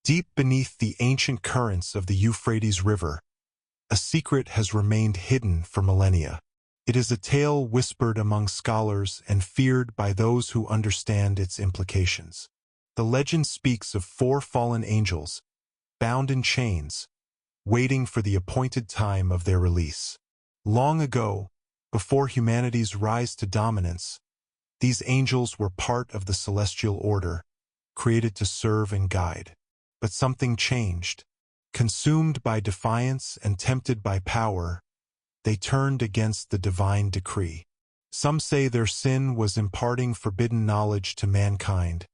Deep beneath the ancient currents of the Euphrates River, a secret has remained hidden for millennia. It is a tale whispered among scholars and feared by those who understand its implications. The legend speaks of four fallen angels, bound in chains, waiting for the appointed time of their release. Long ago, before humanity's rise to dominance, these angels were part of the celestial order, created to serve and guide. But something changed. Consumed by defiance and tempted by power, they turned against the divine decree. Some say their sin was imparting forbidden knowledge to mankind,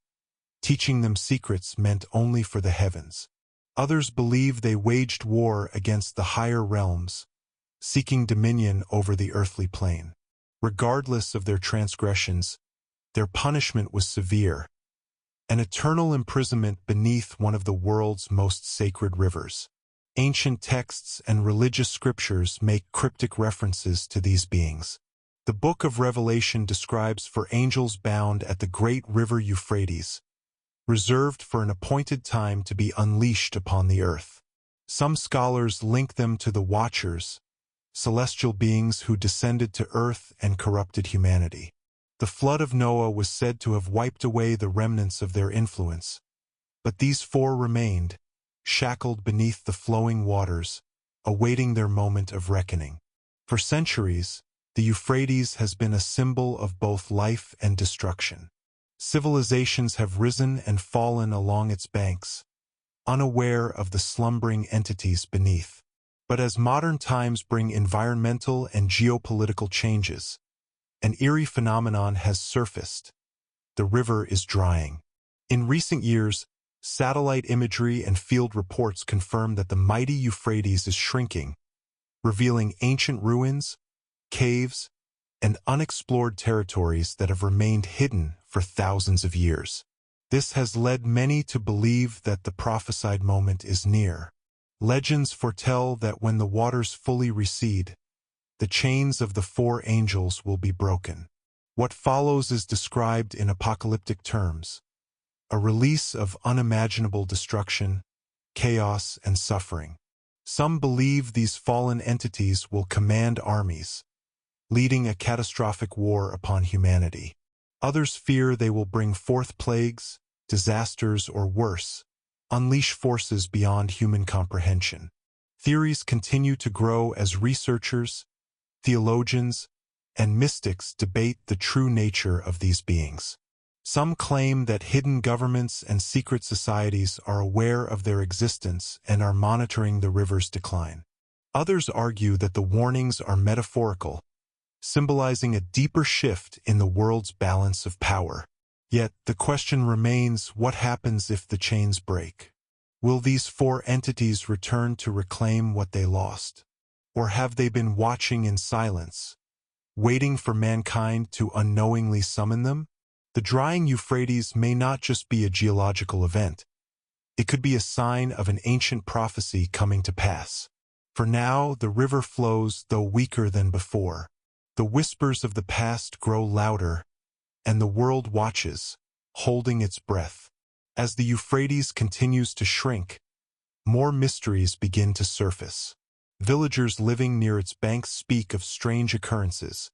teaching them secrets meant only for the heavens. Others believe they waged war against the higher realms, seeking dominion over the earthly plane. Regardless of their transgressions, their punishment was severe: an eternal imprisonment beneath one of the world's most sacred rivers. Ancient texts and religious scriptures make cryptic references to these beings. The Book of Revelation describes four angels bound at the great river Euphrates, reserved for an appointed time to be unleashed upon the earth. Some scholars link them to the Watchers, celestial beings who descended to earth and corrupted humanity. The flood of Noah was said to have wiped away the remnants of their influence, but these four remained, shackled beneath the flowing waters, awaiting their moment of reckoning. For centuries, the Euphrates has been a symbol of both life and destruction. Civilizations have risen and fallen along its banks, unaware of the slumbering entities beneath. But as modern times bring environmental and geopolitical changes, an eerie phenomenon has surfaced. The river is drying. In recent years, satellite imagery and field reports confirm that the mighty Euphrates is shrinking, revealing ancient ruins, caves, and unexplored territories that have remained hidden for thousands of years. This has led many to believe that the prophesied moment is near. Legends foretell that when the waters fully recede, the chains of the four angels will be broken. What follows is described in apocalyptic terms: a release of unimaginable destruction, chaos, and suffering. Some believe these fallen entities will command armies, leading a catastrophic war upon humanity. Others fear they will bring forth plagues, disasters, or worse, unleash forces beyond human comprehension. Theories continue to grow as researchers, theologians, and mystics debate the true nature of these beings. Some claim that hidden governments and secret societies are aware of their existence and are monitoring the river's decline. Others argue that the warnings are metaphorical, symbolizing a deeper shift in the world's balance of power. Yet, the question remains: what happens if the chains break? Will these four entities return to reclaim what they lost? Or have they been watching in silence, waiting for mankind to unknowingly summon them? The drying Euphrates may not just be a geological event. It could be a sign of an ancient prophecy coming to pass. For now, the river flows, though weaker than before. The whispers of the past grow louder, and the world watches, holding its breath. As the Euphrates continues to shrink, more mysteries begin to surface. Villagers living near its banks speak of strange occurrences: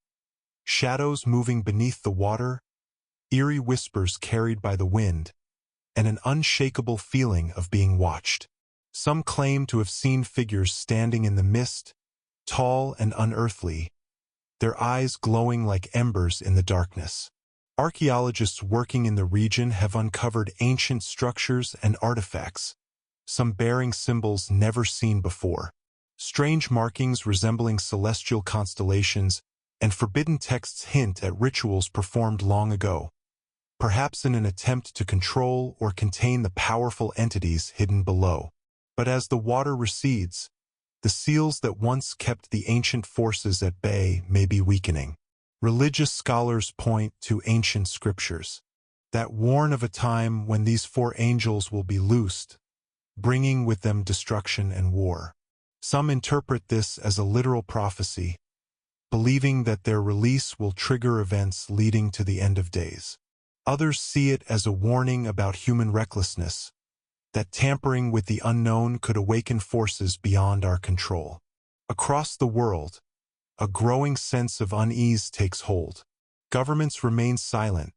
shadows moving beneath the water, eerie whispers carried by the wind, and an unshakable feeling of being watched. Some claim to have seen figures standing in the mist, tall and unearthly, their eyes glowing like embers in the darkness. Archaeologists working in the region have uncovered ancient structures and artifacts, some bearing symbols never seen before. Strange markings resembling celestial constellations and forbidden texts hint at rituals performed long ago, perhaps in an attempt to control or contain the powerful entities hidden below. But as the water recedes, the seals that once kept the ancient forces at bay may be weakening. Religious scholars point to ancient scriptures that warn of a time when these four angels will be loosed, bringing with them destruction and war. Some interpret this as a literal prophecy, believing that their release will trigger events leading to the end of days. Others see it as a warning about human recklessness, that tampering with the unknown could awaken forces beyond our control. Across the world, a growing sense of unease takes hold. Governments remain silent,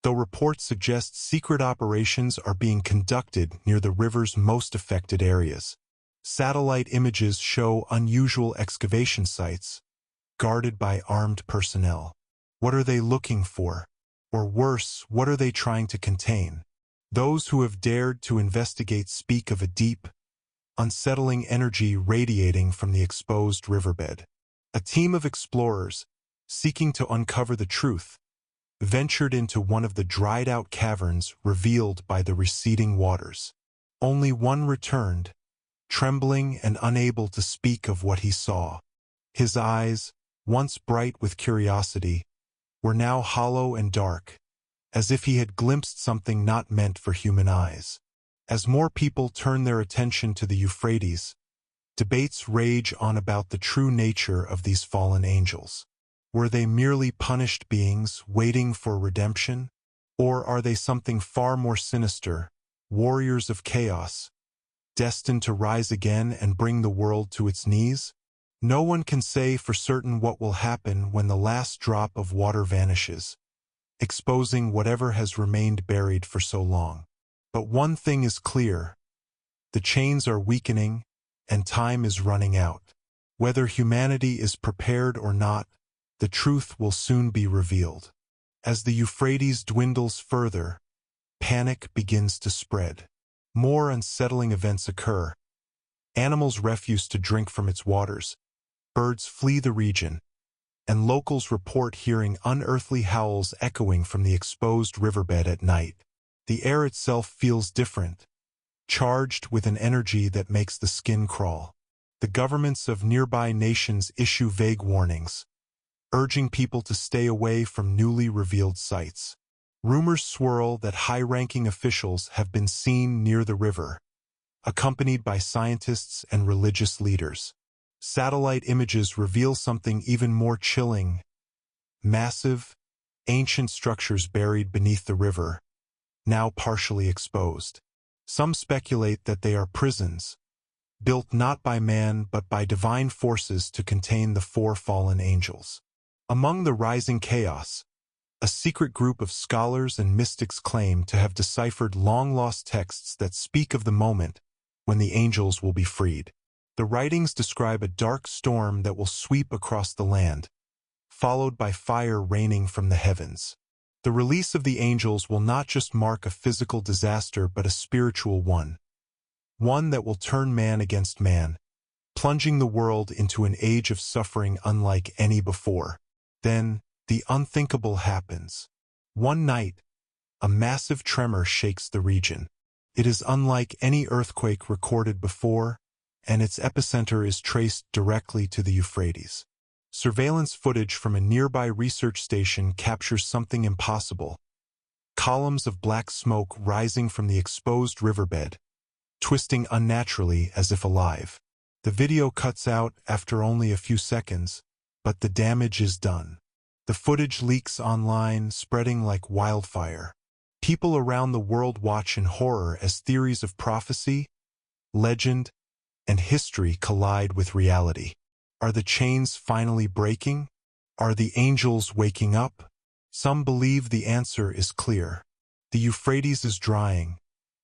though reports suggest secret operations are being conducted near the river's most affected areas. Satellite images show unusual excavation sites, guarded by armed personnel. What are they looking for? Or worse, what are they trying to contain? Those who have dared to investigate speak of a deep, unsettling energy radiating from the exposed riverbed. A team of explorers, seeking to uncover the truth, ventured into one of the dried-out caverns revealed by the receding waters. Only one returned, trembling and unable to speak of what he saw. His eyes, once bright with curiosity, were now hollow and dark, as if he had glimpsed something not meant for human eyes. As more people turn their attention to the Euphrates, debates rage on about the true nature of these fallen angels. Were they merely punished beings waiting for redemption? Or are they something far more sinister, warriors of chaos, destined to rise again and bring the world to its knees? No one can say for certain what will happen when the last drop of water vanishes, exposing whatever has remained buried for so long. But one thing is clear: the chains are weakening, and time is running out. Whether humanity is prepared or not, the truth will soon be revealed. As the Euphrates dwindles further, panic begins to spread. More unsettling events occur. Animals refuse to drink from its waters, birds flee the region, and locals report hearing unearthly howls echoing from the exposed riverbed at night. The air itself feels different, charged with an energy that makes the skin crawl. The governments of nearby nations issue vague warnings, urging people to stay away from newly revealed sites. Rumors swirl that high-ranking officials have been seen near the river, accompanied by scientists and religious leaders. Satellite images reveal something even more chilling: massive, ancient structures buried beneath the river, now partially exposed. Some speculate that they are prisons, built not by man but by divine forces to contain the four fallen angels. Among the rising chaos, a secret group of scholars and mystics claim to have deciphered long-lost texts that speak of the moment when the angels will be freed. The writings describe a dark storm that will sweep across the land, followed by fire raining from the heavens. The release of the angels will not just mark a physical disaster but a spiritual one that will turn man against man, plunging the world into an age of suffering unlike any before. Then, the unthinkable happens. One night, a massive tremor shakes the region. It is unlike any earthquake recorded before, and its epicenter is traced directly to the Euphrates. Surveillance footage from a nearby research station captures something impossible: columns of black smoke rising from the exposed riverbed, twisting unnaturally as if alive. The video cuts out after only a few seconds, but the damage is done. The footage leaks online, spreading like wildfire. People around the world watch in horror as theories of prophecy, legend, and history collide with reality. Are the chains finally breaking? Are the angels waking up? Some believe the answer is clear. The Euphrates is drying,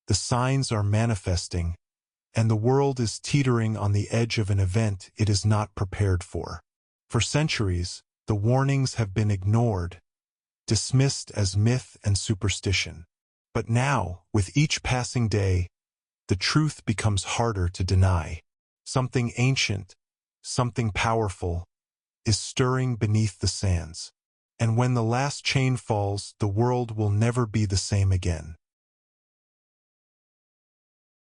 the signs are manifesting, and the world is teetering on the edge of an event it is not prepared for. For centuries, the warnings have been ignored, dismissed as myth and superstition. But now, with each passing day, the truth becomes harder to deny. Something ancient, something powerful, is stirring beneath the sands. And when the last chain falls, the world will never be the same again.